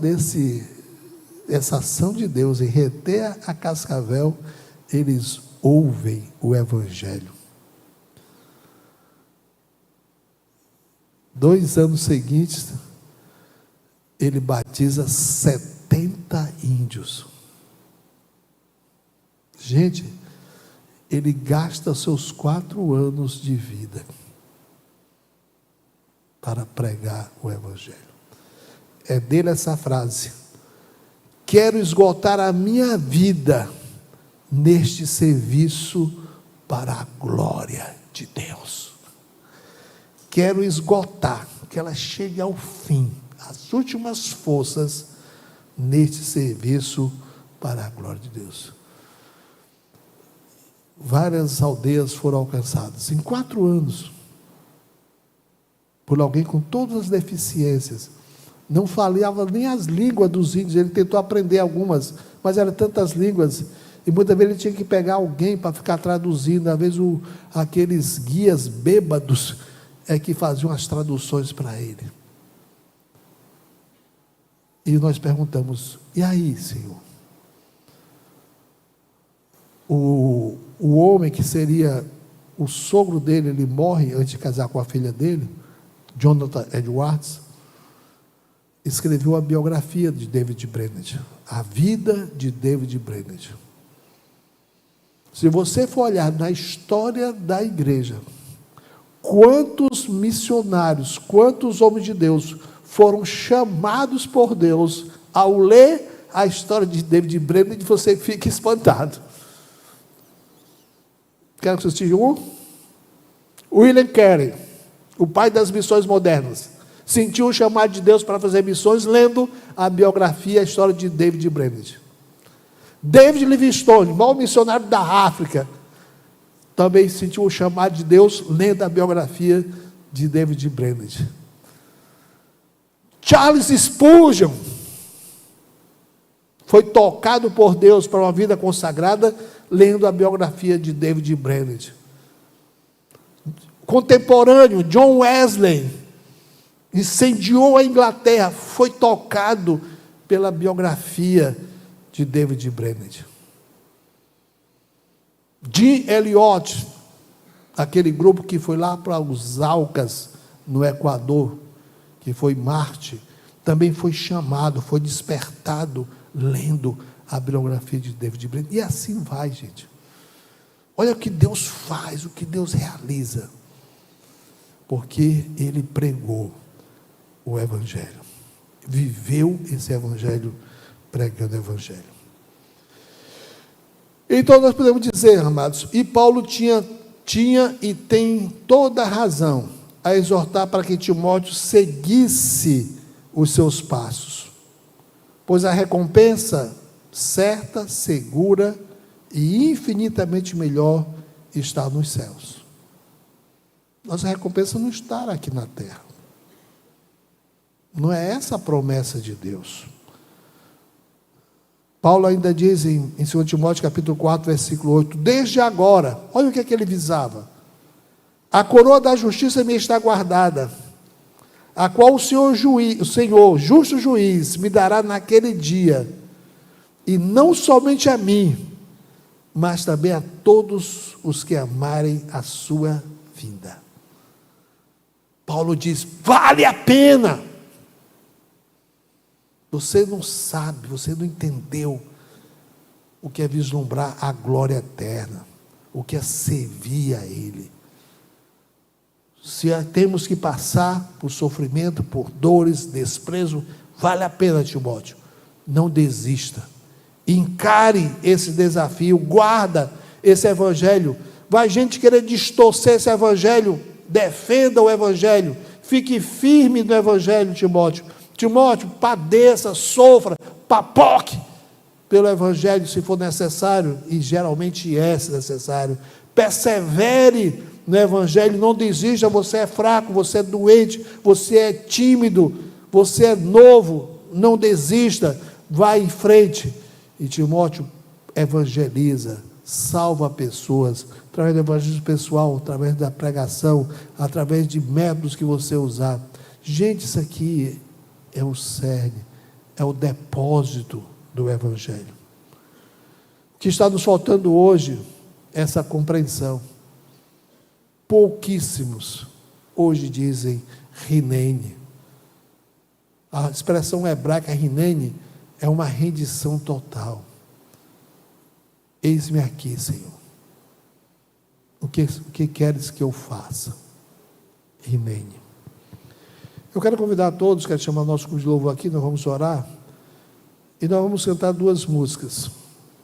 essa ação de Deus em reter a cascavel, eles ouvem o evangelho. 2 anos seguintes, ele batiza 70 índios. Gente, ele gasta seus 4 anos de vida para pregar o evangelho. É dele essa frase: quero esgotar a minha vida neste serviço para a glória de Deus. Quero esgotar, que ela chegue ao fim, as últimas forças, neste serviço para a glória de Deus. Várias aldeias foram alcançadas, em 4 anos, por alguém com todas as deficiências. Não falava nem as línguas dos índios, ele tentou aprender algumas, mas eram tantas línguas, e muitas vezes ele tinha que pegar alguém para ficar traduzindo. Às vezes aqueles guias bêbados que faziam as traduções para ele. E nós perguntamos: e aí, Senhor? O homem que seria o sogro dele, ele morre antes de casar com a filha dele, Jonathan Edwards, escreveu a biografia de David Brainerd, a vida de David Brainerd. Se você for olhar na história da igreja, quantos missionários, quantos homens de Deus foram chamados por Deus, ao ler a história de David Brainerd, você fica espantado. Quero que vocês tinham um? William Carey, o pai das missões modernas. sentiu o chamado de Deus para fazer missões lendo a biografia, a história de David Brainerd. David Livingstone, maior missionário da África, também sentiu o chamado de Deus lendo a biografia de David Brainerd. Charles Spurgeon foi tocado por Deus para uma vida consagrada lendo a biografia de David Brainerd. Contemporâneo, John Wesley, incendiou a Inglaterra, foi tocado pela biografia de David Brainerd. Jim Elliot, aquele grupo que foi lá para os Aucas, no Equador, que foi Marte, também foi chamado, foi despertado, lendo a biografia de David Brainerd. E assim vai, gente. Olha o que Deus faz, o que Deus realiza. Porque Ele pregou o Evangelho. Viveu esse Evangelho, pregando o Evangelho. Então nós podemos dizer, amados, e Paulo tinha e tem toda a razão a exortar para que Timóteo seguisse os seus passos, pois a recompensa certa, segura e infinitamente melhor está nos céus. Nossa recompensa não está aqui na terra. Não é essa a promessa de Deus. Paulo ainda diz em 2 Timóteo capítulo 4, versículo 8, desde agora, olha o que é que ele visava: a coroa da justiça me está guardada, a qual o Senhor, justo juiz, me dará naquele dia, e não somente a mim, mas também a todos os que amarem a sua vinda. Paulo diz, vale a pena. Você não sabe, você não entendeu o que é vislumbrar a glória eterna, o que é servir a Ele. Se temos que passar por sofrimento, por dores, desprezo, vale a pena, Timóteo. Não desista. Encare esse desafio, guarda esse Evangelho. Vai gente querer distorcer esse Evangelho, defenda o Evangelho, fique firme no Evangelho, Timóteo. Timóteo, padeça, sofra, papoque pelo Evangelho, se for necessário, e geralmente é necessário. Persevere no Evangelho, não desista. Você é fraco, você é doente, você é tímido, você é novo, não desista, vai em frente. E Timóteo evangeliza, salva pessoas, através do evangelismo pessoal, através da pregação, através de métodos que você usar. Gente, isso aqui é o cerne, é o depósito do Evangelho. O que está nos faltando hoje é essa compreensão. Pouquíssimos hoje dizem Rinene. A expressão hebraica Rinene é uma rendição total. Eis-me aqui, Senhor. O que queres que eu faça? Rinene. Eu quero convidar a todos, quero chamar o nosso grupo de louvor aqui, nós vamos orar, e nós vamos cantar duas músicas.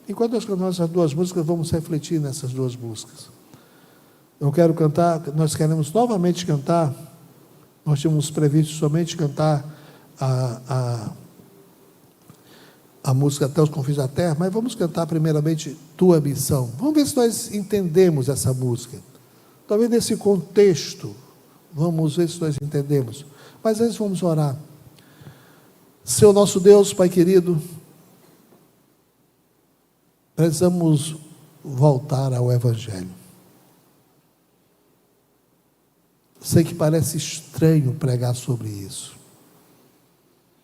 Enquanto nós cantamos essas duas músicas, vamos refletir nessas duas músicas. Eu quero cantar, nós queremos novamente cantar, nós tínhamos previsto somente cantar a música Até os Confins da Terra, mas vamos cantar primeiramente Tua Missão. Vamos ver se nós entendemos essa música. Talvez nesse contexto, vamos ver se nós entendemos. Mas antes vamos orar. Senhor nosso Deus, Pai querido, precisamos voltar ao Evangelho. Sei que parece estranho pregar sobre isso.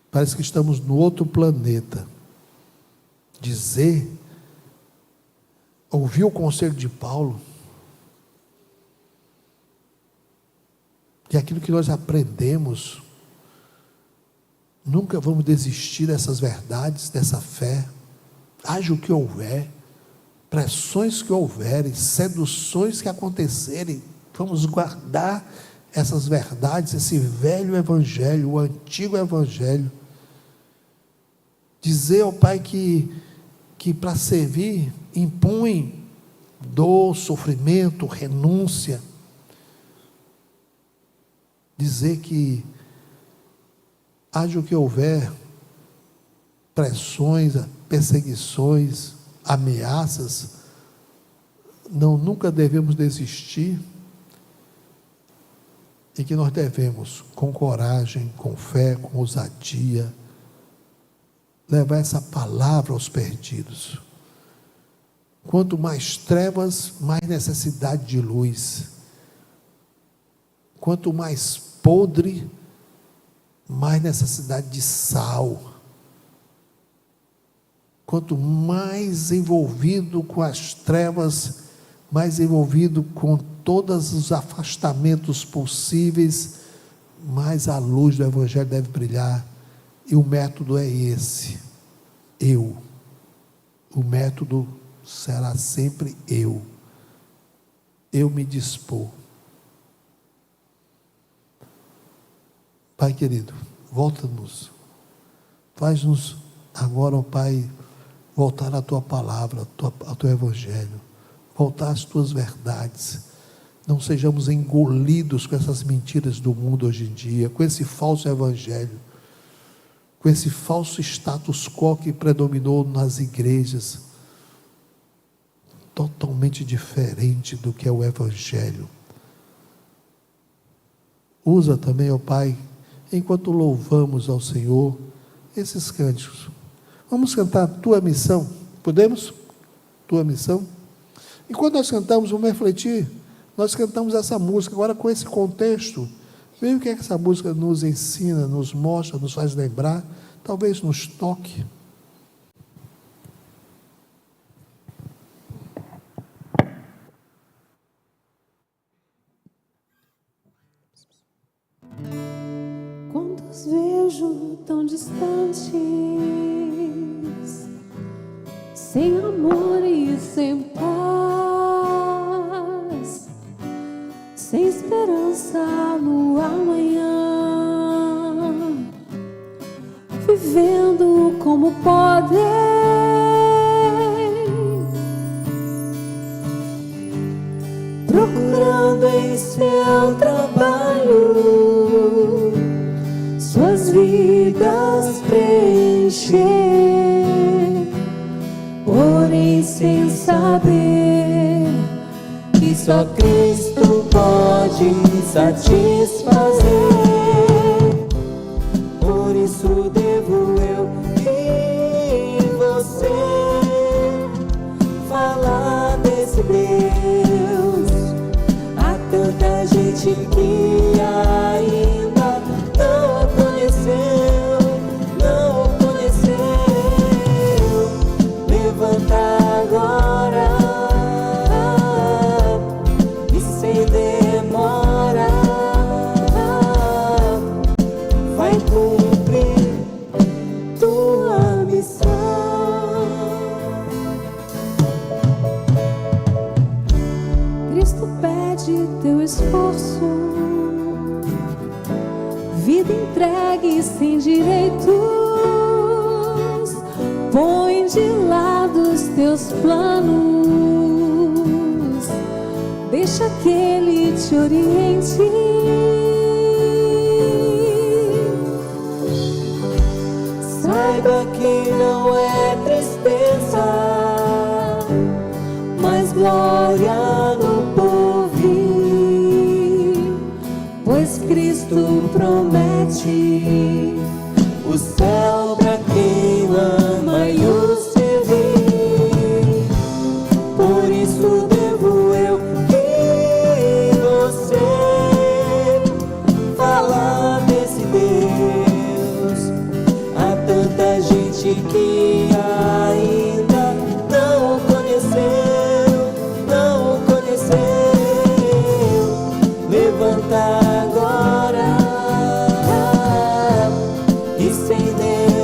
Parece que estamos no outro planeta. Ouvir o conselho de Paulo, e aquilo que nós aprendemos, nunca vamos desistir dessas verdades, dessa fé, haja o que houver, pressões que houverem, seduções que acontecerem, vamos guardar essas verdades, esse velho Evangelho, o antigo Evangelho, dizer ao Pai que para servir impõe dor, haja o que houver, pressões, perseguições, ameaças, nunca devemos desistir, e que nós devemos, com coragem, com fé, com ousadia, levar essa palavra aos perdidos. Quanto mais trevas, mais necessidade de luz. Quanto mais podre, mais necessidade de sal. Quanto mais envolvido com as trevas, mais envolvido com todos os afastamentos possíveis, mais a luz do Evangelho deve brilhar. E o método é esse: eu. O método será sempre eu. Eu me dispor. Pai querido, volta-nos. Faz-nos agora, ó Pai, voltar à Tua palavra, ao Teu Evangelho. Voltar às Tuas verdades. Não sejamos engolidos com essas mentiras do mundo hoje em dia, com esse falso Evangelho, com esse falso status quo que predominou nas igrejas, totalmente diferente do que é o Evangelho. Usa também, ó Pai, enquanto louvamos ao Senhor, esses cânticos. Vamos cantar Tua Missão, podemos? Tua Missão. Enquanto nós cantamos, vamos refletir. Nós cantamos essa música, agora com esse contexto. Veja o que é que essa música nos ensina, nos mostra, nos faz lembrar, talvez nos toque. Quando os vejo tão distantes, sem amor e sem paz, sem esperança no amanhã, vivendo como podem, procurando em seu trabalho suas vidas preencher, porém sem saber que só Cristo pode satisfazer. Por isso devo eu e você falar desse Deus a tanta gente que ainda não conheceu, não conheceu. Levanta agora e sem demora vai cumprir tua missão. Cristo pede teu esforço, vida entregue sem direitos, põe de lado os teus planos, deixa que Ele te oriente. Saiba que não é tristeza, mas glória no porvir, pois Cristo promete o céu pra quem ama e o servir. Por isso devo eu e você falar desse Deus a tanta gente que ainda não conheceu, não conheceu. Levanta agora e sem Deus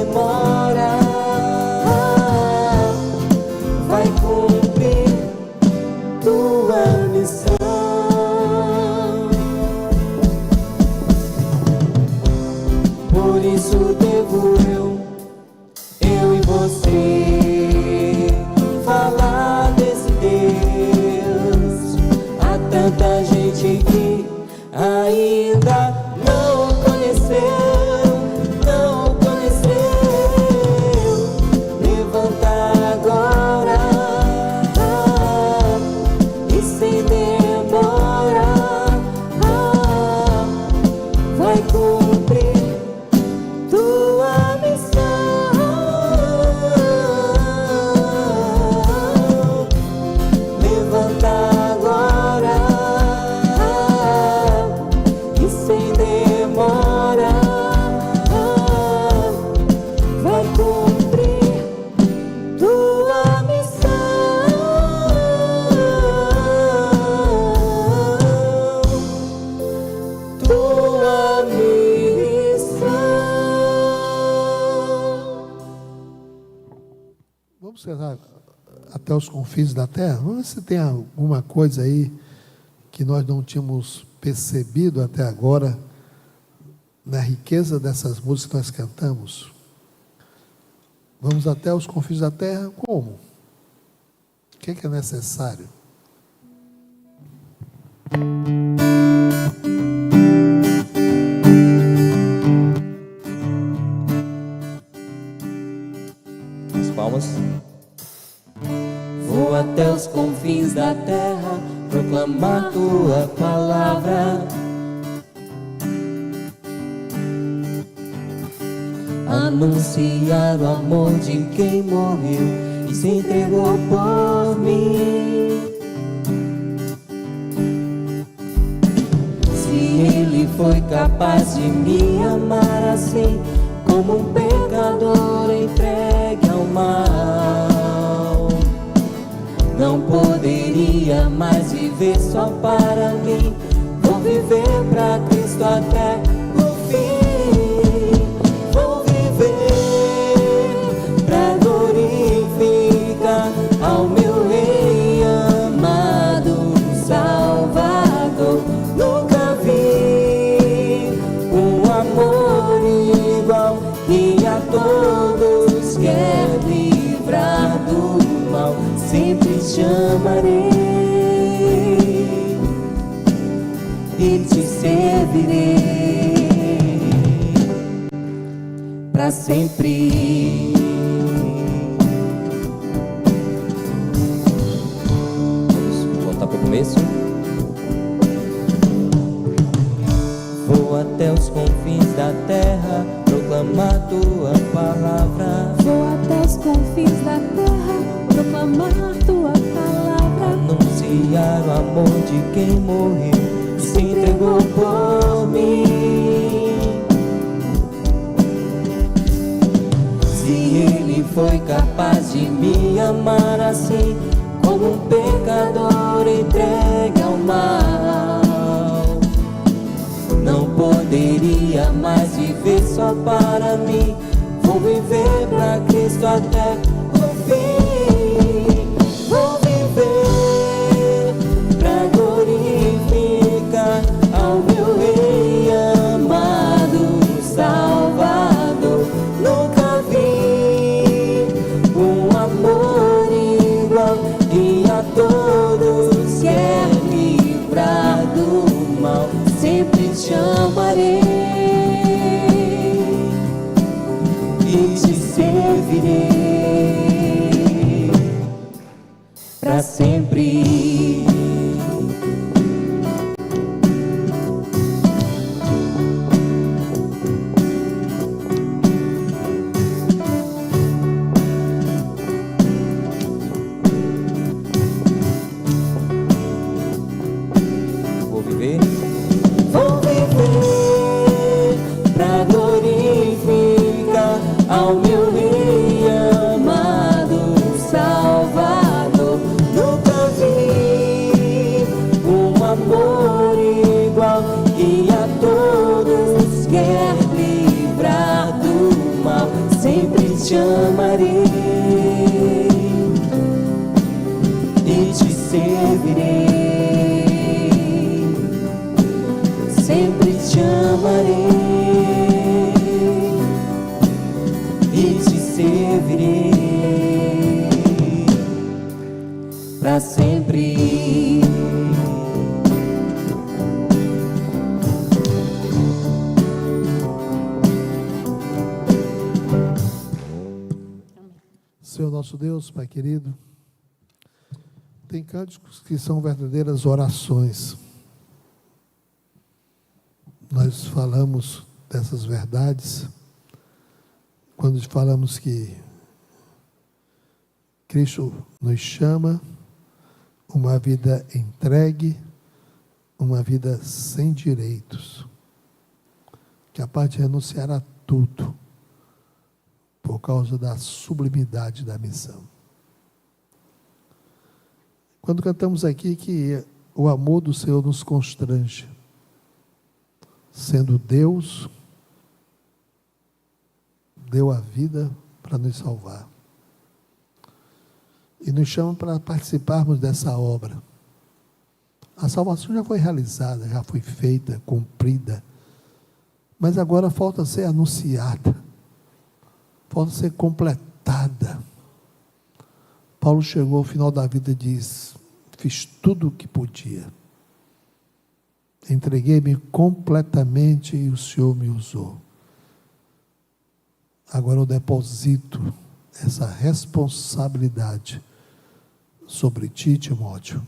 cantar até os confins da terra? Vamos ver se tem alguma coisa aí que nós não tínhamos percebido até agora na riqueza dessas músicas que nós cantamos. Vamos até os confins da terra? Como? O que é necessário? As palmas. Vou até os confins da terra proclamar tua palavra, anunciar o amor de quem morreu e se entregou por mim. Se ele foi capaz de me amar assim, como um pecador entregue ao mal, não poderia mais viver só para mim. Vou viver pra Cristo até o fim. Vou viver pra glorificar ao meu Rei amado, Salvador. Nunca vi um amor igual, que a todos quer livrar do mal. Sempre te amarei e te servirei pra sempre. Vamos voltar pro começo. Vou até os confins da terra proclamar tua palavra. Vou até os confins da terra proclamar tua palavra, anunciar o amor de quem morreu e se entregou por mim. Se ele foi capaz de me amar assim, como um pecador entregue ao mal, não poderia mais viver só para mim. Vou viver pra Cristo até o fim. Vou viver pra glorificar ao meu Rei amado, Salvador. Nunca vi um amor igual, que a todos quer livrar do mal. Sempre te amarei e te servirei pra sempre. Vou viver pra glorificar ao meu Rei amado, Salvador. Nunca vi um amor igual, que a todos quer livrar do mal. Sempre te amarei e te servirei. Sempre te amarei e te servirei pra sempre. Senhor nosso Deus, Pai querido, tem cânticos que são verdadeiras orações. Nós falamos dessas verdades quando falamos que Cristo nos chama uma vida entregue, uma vida sem direitos, capaz de renunciar a tudo por causa da sublimidade da missão. Quando cantamos aqui que o amor do Senhor nos constrange, sendo Deus, deu a vida para nos salvar. e nos chama para participarmos dessa obra. A salvação já foi realizada, já foi feita, cumprida, mas agora falta ser anunciada, falta ser completada. Paulo chegou ao final da vida e diz: fiz tudo o que podia, entreguei-me completamente e o Senhor me usou. Agora eu deposito essa responsabilidade sobre ti, Timóteo,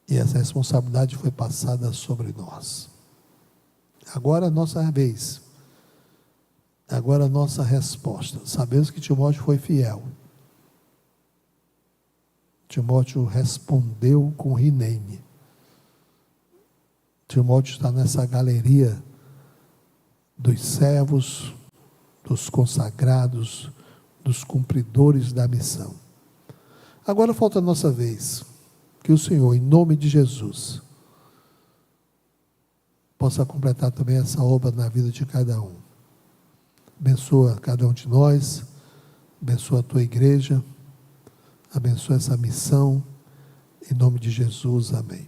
e essa responsabilidade foi passada sobre nós. Agora a nossa vez, agora a nossa resposta. Sabemos que Timóteo foi fiel. Timóteo respondeu com rinene. Timóteo está nessa galeria dos servos, dos consagrados, dos cumpridores da missão. Agora falta a nossa vez. Que o Senhor, em nome de Jesus, possa completar também essa obra na vida de cada um. Abençoa cada um de nós, abençoa a tua igreja, abençoa essa missão, em nome de Jesus, amém.